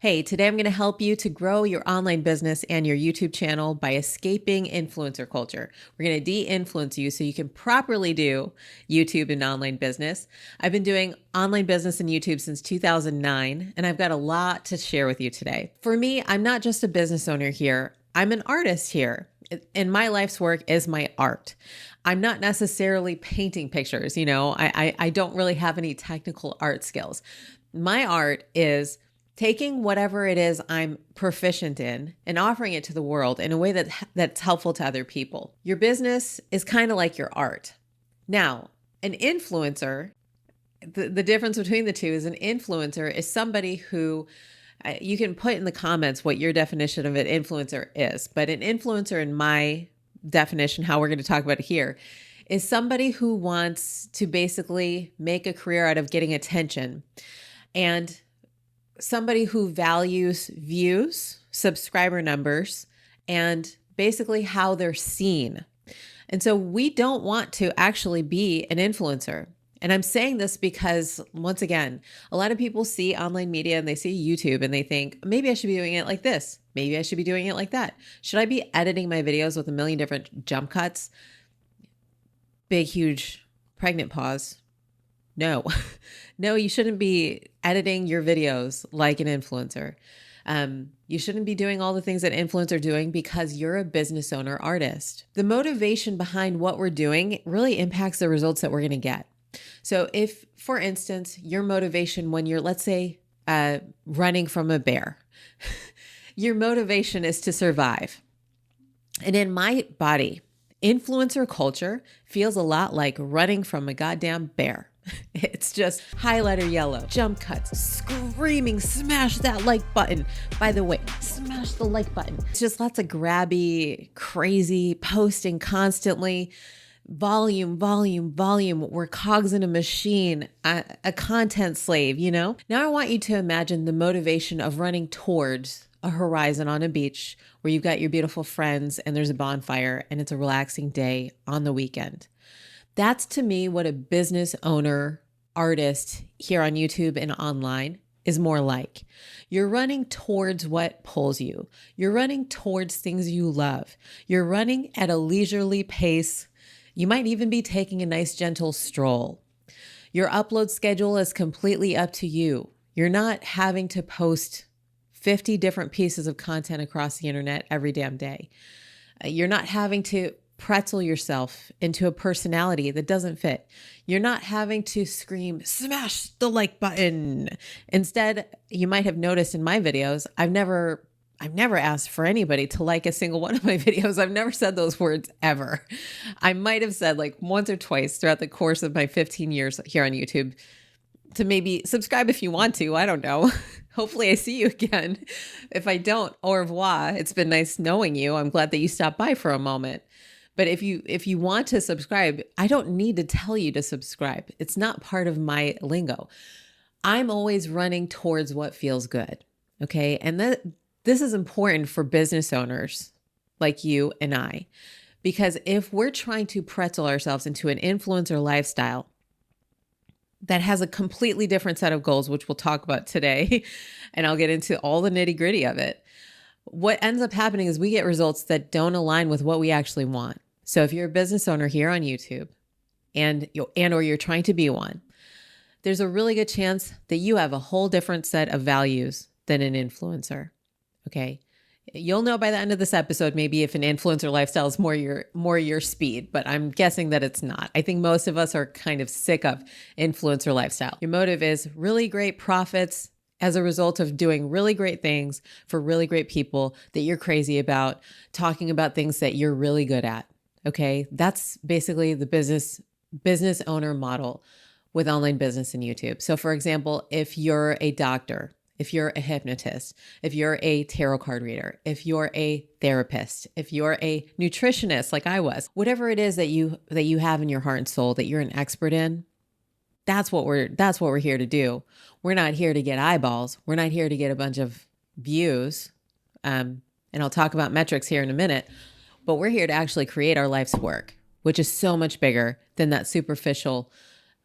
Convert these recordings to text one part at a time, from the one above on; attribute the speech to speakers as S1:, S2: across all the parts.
S1: Hey, today I'm going to help you to grow your online business and your YouTube channel by escaping influencer culture. We're going to de-influence you so you can properly do YouTube and online business. I've been doing online business and YouTube since 2009, and I've got a lot to share with you today. For me, I'm not just a business owner here. I'm an artist here, and my life's work is my art. I'm not necessarily painting pictures. I don't really have any technical art skills. My art is taking whatever it is I'm proficient in and offering it to the world in a way that's helpful to other people. Your business is kind of like your art. Now, an influencer, the difference between the two is an influencer is somebody who you can put in the comments what your definition of an influencer is, but an influencer in my definition, how we're going to talk about it here, is somebody who wants to basically make a career out of getting attention, and somebody who values views, subscriber numbers, and basically how they're seen. And so we don't want to actually be an influencer. And I'm saying this because, once again, a lot of people see online media and they see YouTube and they think, maybe I should be doing it like this. Maybe I should be doing it like that. Should I be editing my videos with a million different jump cuts? Big, huge pregnant pause. No, no, you shouldn't be editing your videos like an influencer. You shouldn't be doing all the things that influencers are doing because you're a business owner artist. The motivation behind what we're doing really impacts the results that we're going to get. So if, for instance, your motivation when you're, let's say, running from a bear, your motivation is to survive. And in my body, influencer culture feels a lot like running from a goddamn bear. It's just highlighter yellow, jump cuts, screaming, smash that like button. By the way, smash the like button. It's just lots of grabby, crazy posting constantly. Volume. We're cogs in a machine, a content slave, Now I want you to imagine the motivation of running towards a horizon on a beach where you've got your beautiful friends and there's a bonfire and it's a relaxing day on the weekend. That's to me what a business owner, artist here on YouTube and online is more like. You're running towards what pulls you. You're running towards things you love. You're running at a leisurely pace. You might even be taking a nice gentle stroll. Your upload schedule is completely up to you. You're not having to post 50 different pieces of content across the internet every damn day. You're not having to pretzel yourself into a personality that doesn't fit. You're not having to scream, smash the like button. Instead, you might have noticed in my videos, I've never asked for anybody to like a single one of my videos. I've never said those words ever. I might have said like once or twice throughout the course of my 15 years here on YouTube to maybe subscribe if you want to. I don't know. Hopefully I see you again. If I don't, au revoir. It's been nice knowing you. I'm glad that you stopped by for a moment. But if you want to subscribe, I don't need to tell you to subscribe. It's not part of my lingo. I'm always running towards what feels good. Okay. And this is important for business owners like you and I, because if we're trying to pretzel ourselves into an influencer lifestyle that has a completely different set of goals, which we'll talk about today, and I'll get into all the nitty gritty of it, what ends up happening is we get results that don't align with what we actually want. So if you're a business owner here on YouTube or you're trying to be one, there's a really good chance that you have a whole different set of values than an influencer. Okay. You'll know by the end of this episode, maybe if an influencer lifestyle is more your speed, but I'm guessing that it's not. I think most of us are kind of sick of influencer lifestyle. Your motive is really great profits as a result of doing really great things for really great people that you're crazy about, talking about things that you're really good at. Okay. That's basically the business owner model with online business and YouTube. So for example, if you're a doctor, if you're a hypnotist, if you're a tarot card reader, if you're a therapist, if you're a nutritionist like I was, whatever it is that you have in your heart and soul that you're an expert in, that's what we're here to do. We're not here to get eyeballs. We're not here to get a bunch of views. And I'll talk about metrics here in a minute, but we're here to actually create our life's work, which is so much bigger than that superficial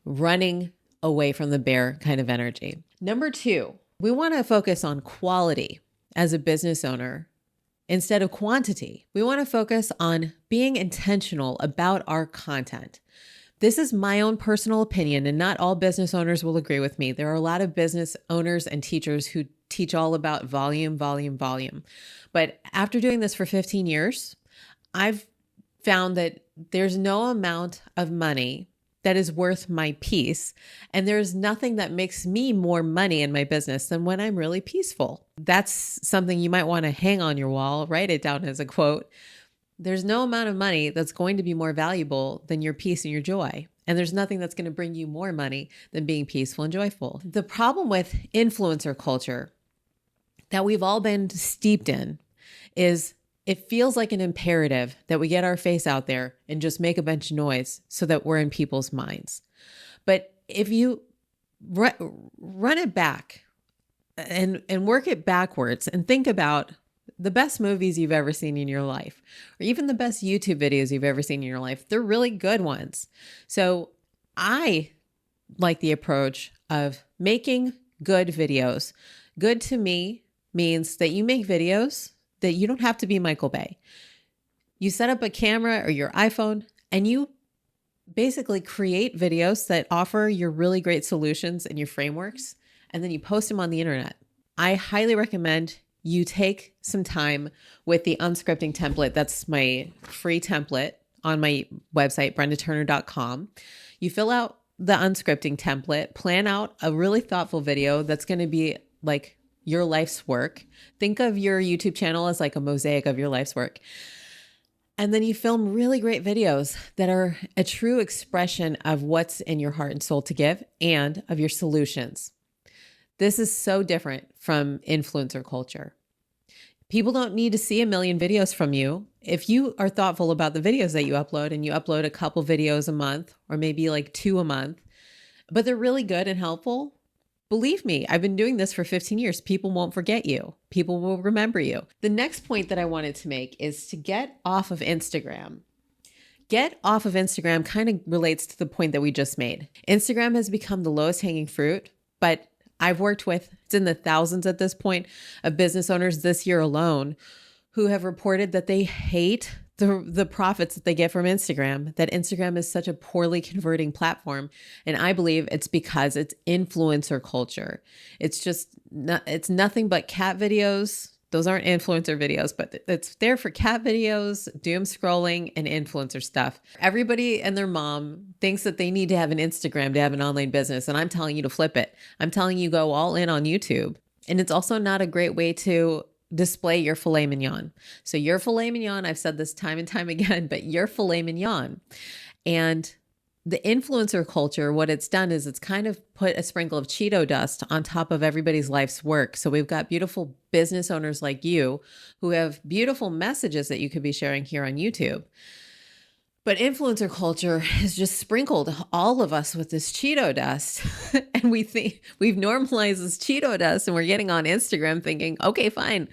S1: running away from the bear kind of energy. Number two, We want to focus on quality as a business owner instead of quantity. We want to focus on being intentional about our content. This is my own personal opinion, and not all business owners will agree with me. There are a lot of business owners and teachers who teach all about volume, volume, volume. But after doing this for 15 years, I've found that there's no amount of money that is worth my peace. And there's nothing that makes me more money in my business than when I'm really peaceful. That's something you might want to hang on your wall, write it down as a quote. There's no amount of money that's going to be more valuable than your peace and your joy. And there's nothing that's going to bring you more money than being peaceful and joyful. The problem with influencer culture that we've all been steeped in is it feels like an imperative that we get our face out there and just make a bunch of noise so that we're in people's minds. But if you run it back and work it backwards and think about the best movies you've ever seen in your life, or even the best YouTube videos you've ever seen in your life, they're really good ones. So I like the approach of making good videos. Good to me means that you make videos that you don't have to be Michael Bay. You set up a camera or your iPhone and you basically create videos that offer your really great solutions and your frameworks, and then you post them on the internet. I highly recommend you take some time with the unscripting template. That's my free template on my website, brendaturner.com. You fill out the unscripting template, plan out a really thoughtful video that's going to be like your life's work. Think of your YouTube channel as like a mosaic of your life's work. And then you film really great videos that are a true expression of what's in your heart and soul to give and of your solutions. This is so different from influencer culture. People don't need to see a million videos from you. If you are thoughtful about the videos that you upload and you upload a couple videos a month or maybe like 2 a month, but they're really good and helpful, believe me, I've been doing this for 15 years. People won't forget you. People will remember you. The next point that I wanted to make is to get off of Instagram. Get off of Instagram kind of relates to the point that we just made. Instagram has become the lowest hanging fruit, but I've worked with, it's in the thousands at this point, of business owners this year alone who have reported that they hate the profits that they get from Instagram, that Instagram is such a poorly converting platform. And I believe it's because it's influencer culture. It's just, it's nothing but cat videos. Those aren't influencer videos, but it's there for cat videos, doom scrolling, and influencer stuff. Everybody and their mom thinks that they need to have an Instagram to have an online business. And I'm telling you to flip it. I'm telling you go all in on YouTube. And it's also not a great way to display your filet mignon. So your filet mignon, I've said this time and time again, but your filet mignon. And the influencer culture, what it's done is it's kind of put a sprinkle of Cheeto dust on top of everybody's life's work. So we've got beautiful business owners like you who have beautiful messages that you could be sharing here on YouTube. But influencer culture has just sprinkled all of us with this Cheeto dust. And we think we've normalized this Cheeto dust and we're getting on Instagram thinking, okay, fine,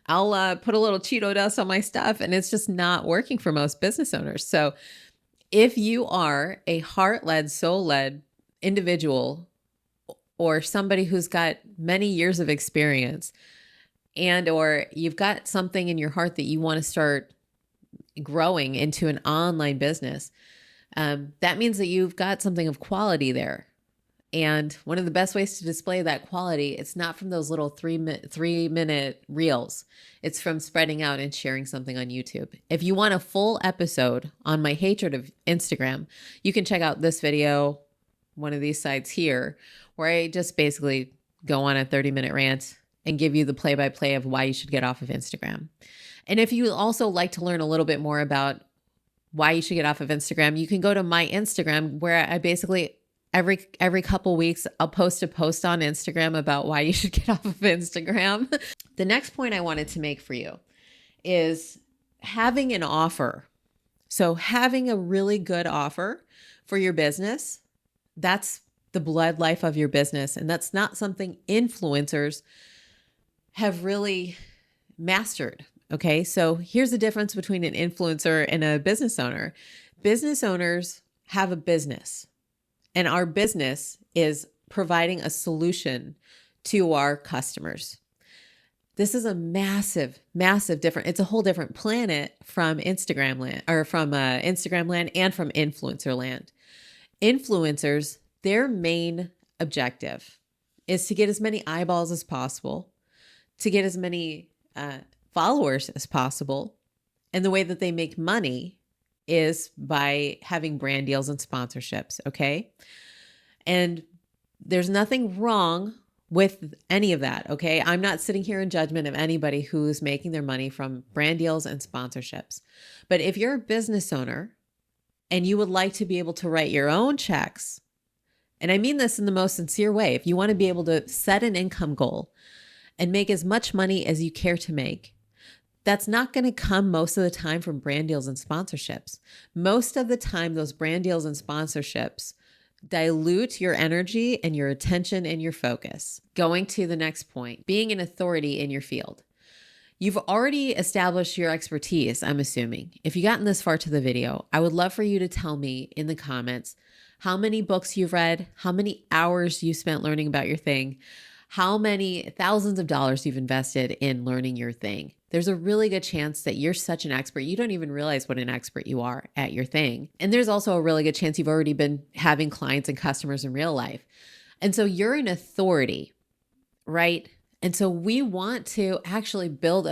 S1: I'll put a little Cheeto dust on my stuff. And it's just not working for most business owners. So if you are a heart-led, soul-led individual or somebody who's got many years of experience and or you've got something in your heart that you want to start growing into an online business, that means that you've got something of quality there. And one of the best ways to display that quality, it's not from those little 3-minute reels. It's from spreading out and sharing something on YouTube. If you want a full episode on my hatred of Instagram, you can check out this video, one of these sites here, where I just basically go on a 30-minute rant and give you the play-by-play of why you should get off of Instagram. And if you also like to learn a little bit more about why you should get off of Instagram, you can go to my Instagram where I basically every couple weeks, I'll post a post on Instagram about why you should get off of Instagram. The next point I wanted to make for you is having an offer. So having a really good offer for your business, that's the blood life of your business. And that's not something influencers have really mastered. Okay, so here's the difference between an influencer and a business owner. Business owners have a business, and our business is providing a solution to our customers. This is a massive, massive difference. It's a whole different planet from Instagram land, or from Instagram land and from influencer land. Influencers, their main objective is to get as many eyeballs as possible, to get as many followers as possible. And the way that they make money is by having brand deals and sponsorships, okay? And there's nothing wrong with any of that, okay? I'm not sitting here in judgment of anybody who's making their money from brand deals and sponsorships. But if you're a business owner and you would like to be able to write your own checks, and I mean this in the most sincere way, if you want to be able to set an income goal and make as much money as you care to make, that's not going to come most of the time from brand deals and sponsorships. Most of the time, those brand deals and sponsorships dilute your energy and your attention and your focus. Going to the next point, being an authority in your field. You've already established your expertise, I'm assuming. If you've gotten this far to the video, I would love for you to tell me in the comments how many books you've read, how many hours you spent learning about your thing, how many thousands of dollars you've invested in learning your thing. There's a really good chance that you're such an expert, you don't even realize what an expert you are at your thing. And there's also a really good chance you've already been having clients and customers in real life. And so you're an authority, right? And so we want to actually build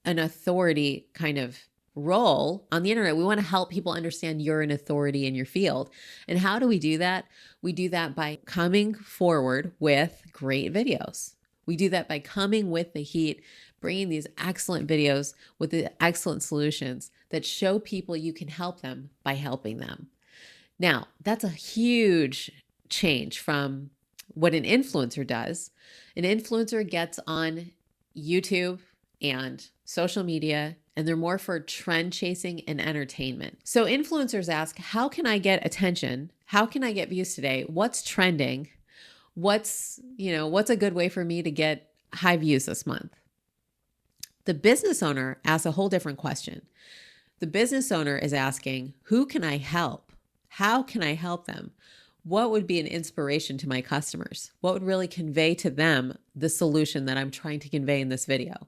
S1: an authority kind of role on the internet. We want to help people understand you're an authority in your field. And how do we do that? We do that by coming forward with great videos. We do that by coming with the heat, bringing these excellent videos with the excellent solutions that show people you can help them by helping them. Now, that's a huge change from what an influencer does. An influencer gets on YouTube and social media, and they're more for trend chasing and entertainment. So influencers ask, how can I get attention? How can I get views today? What's trending? What's a good way for me to get high views this month? The business owner asks a whole different question. The business owner is asking, who can I help? How can I help them? What would be an inspiration to my customers? What would really convey to them the solution that I'm trying to convey in this video?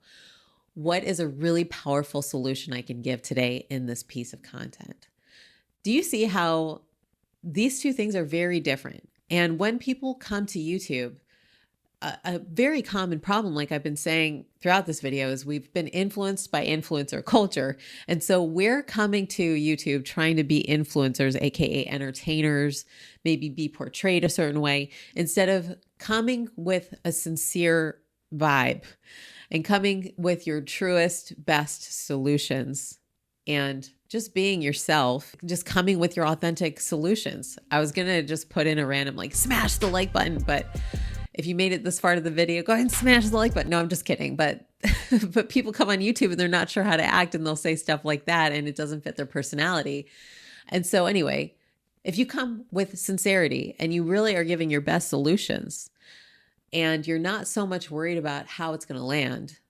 S1: What is a really powerful solution I can give today in this piece of content? Do you see how these two things are very different? And when people come to YouTube, a very common problem, like I've been saying throughout this video, is we've been influenced by influencer culture. And so we're coming to YouTube trying to be influencers, AKA entertainers, maybe be portrayed a certain way, instead of coming with a sincere vibe and coming with your truest, best solutions and just being yourself, just coming with your authentic solutions. I was going to just put in a random, like, smash the like button, but if you made it this far to the video, go ahead and smash the like button. No, I'm just kidding. But people come on YouTube and they're not sure how to act, and they'll say stuff like that, and it doesn't fit their personality. And so anyway, if you come with sincerity and you really are giving your best solutions, and you're not so much worried about how it's going to land,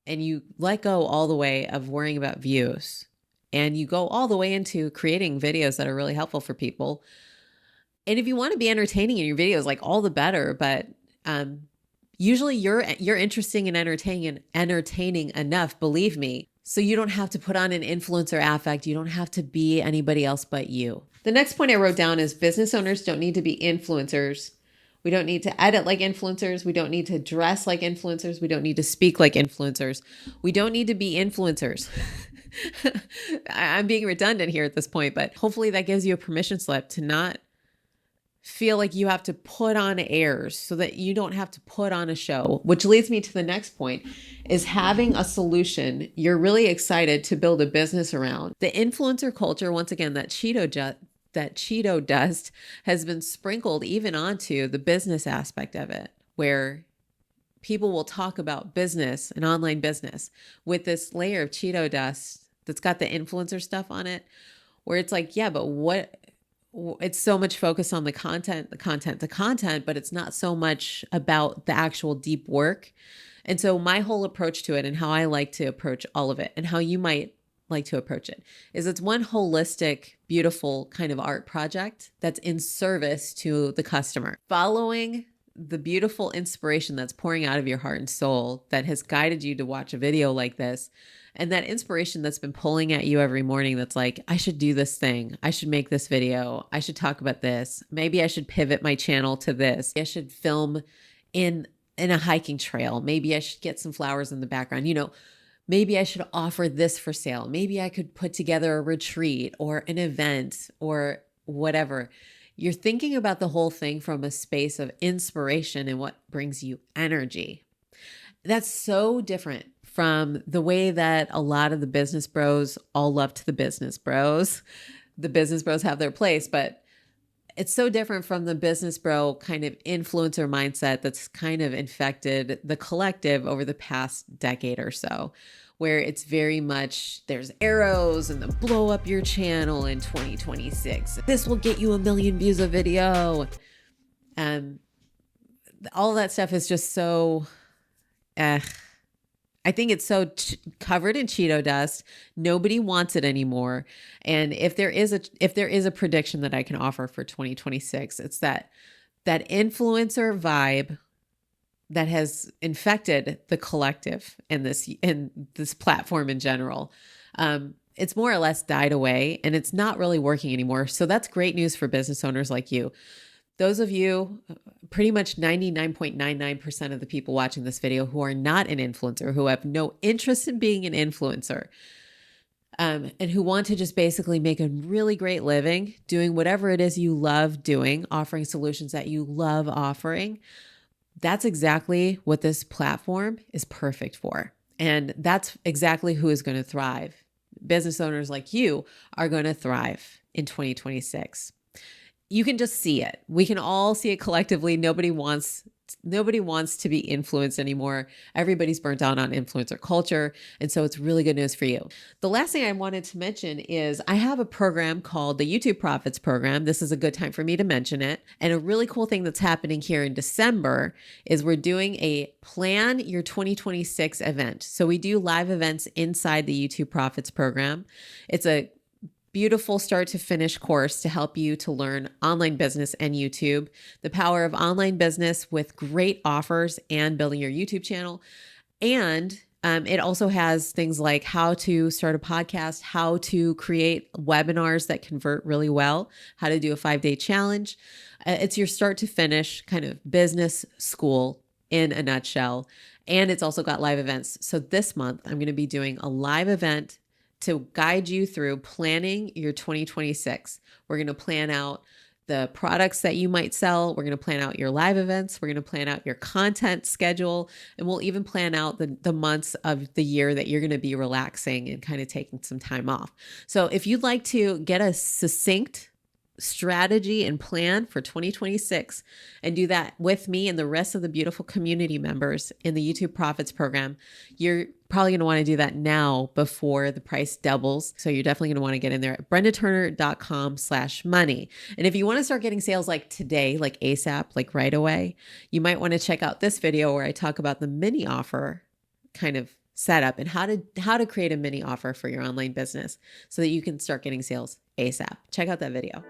S1: and you let go all the way of worrying about views, and you go all the way into creating videos that are really helpful for people. And if you want to be entertaining in your videos, like, all the better. But usually you're interesting and entertaining enough, believe me, so you don't have to put on an influencer affect. You don't have to be anybody else but you. The next point I wrote down is business owners don't need to be influencers. We don't need to edit like influencers. We don't need to dress like influencers. We don't need to speak like influencers. We don't need to be influencers. I'm being redundant here at this point, but hopefully that gives you a permission slip to not feel like you have to put on airs, so that you don't have to put on a show. Which leads me to the next point, is having a solution you're really excited to build a business around. The influencer culture, once again, that Cheeto dust has been sprinkled even onto the business aspect of it, where people will talk about business and online business with this layer of Cheeto dust that's got the influencer stuff on it, where it's like, yeah, but it's so much focus on the content, but it's not so much about the actual deep work. And so my whole approach to it, and how I like to approach all of it, and how you might like to approach it, is it's one holistic, beautiful kind of art project that's in service to the customer. Following the beautiful inspiration that's pouring out of your heart and soul that has guided you to watch a video like this. And that inspiration that's been pulling at you every morning that's like, I should do this thing. I should make this video. I should talk about this. Maybe I should pivot my channel to this. I should film in a hiking trail. Maybe I should get some flowers in the background. Maybe I should offer this for sale. Maybe I could put together a retreat or an event or whatever. You're thinking about the whole thing from a space of inspiration and what brings you energy. That's so different from the way that a lot of the business bros, all love to the business bros. The business bros have their place, but it's so different from the business bro kind of influencer mindset that's kind of infected the collective over the past decade or so, where it's very much there's arrows and the blow up your channel in 2026. This will get you 1 million views a video. All that stuff is just so, I think it's so covered in Cheeto dust. Nobody wants it anymore. And if there is a prediction that I can offer for 2026, it's that influencer vibe that has infected the collective in this platform in general. It's more or less died away and it's not really working anymore. So that's great news for business owners like you. Those of you, pretty much 99.99% of the people watching this video who are not an influencer, who have no interest in being an influencer, and who want to just basically make a really great living doing whatever it is you love doing, offering solutions that you love offering, that's exactly what this platform is perfect for. And that's exactly who is going to thrive. Business owners like you are going to thrive in 2026. You can just see it. We can all see it collectively. Nobody wants to be influenced anymore. Everybody's burnt out on influencer culture. And so it's really good news for you. The last thing I wanted to mention is I have a program called the YouTube Profits Program. This is a good time for me to mention it. And a really cool thing that's happening here in December is we're doing a Plan Your 2026 event. So we do live events inside the YouTube Profits Program. It's a beautiful start to finish course to help you to learn online business and YouTube, the power of online business with great offers and building your YouTube channel. And it also has things like how to start a podcast, how to create webinars that convert really well, how to do a 5-day challenge. It's your start to finish kind of business school in a nutshell. And it's also got live events. So this month, I'm going to be doing a live event to guide you through planning your 2026. We're going to plan out the products that you might sell. We're going to plan out your live events. We're going to plan out your content schedule. And we'll even plan out the months of the year that you're going to be relaxing and kind of taking some time off. So if you'd like to get a succinct strategy and plan for 2026 and do that with me and the rest of the beautiful community members in the YouTube Profits Program, you're probably going to want to do that now before the price doubles. So you're definitely going to want to get in there at brendaturner.com/money. And if you want to start getting sales like today, like ASAP, like right away, you might want to check out this video where I talk about the mini offer kind of setup and how to create a mini offer for your online business so that you can start getting sales ASAP. Check out that video.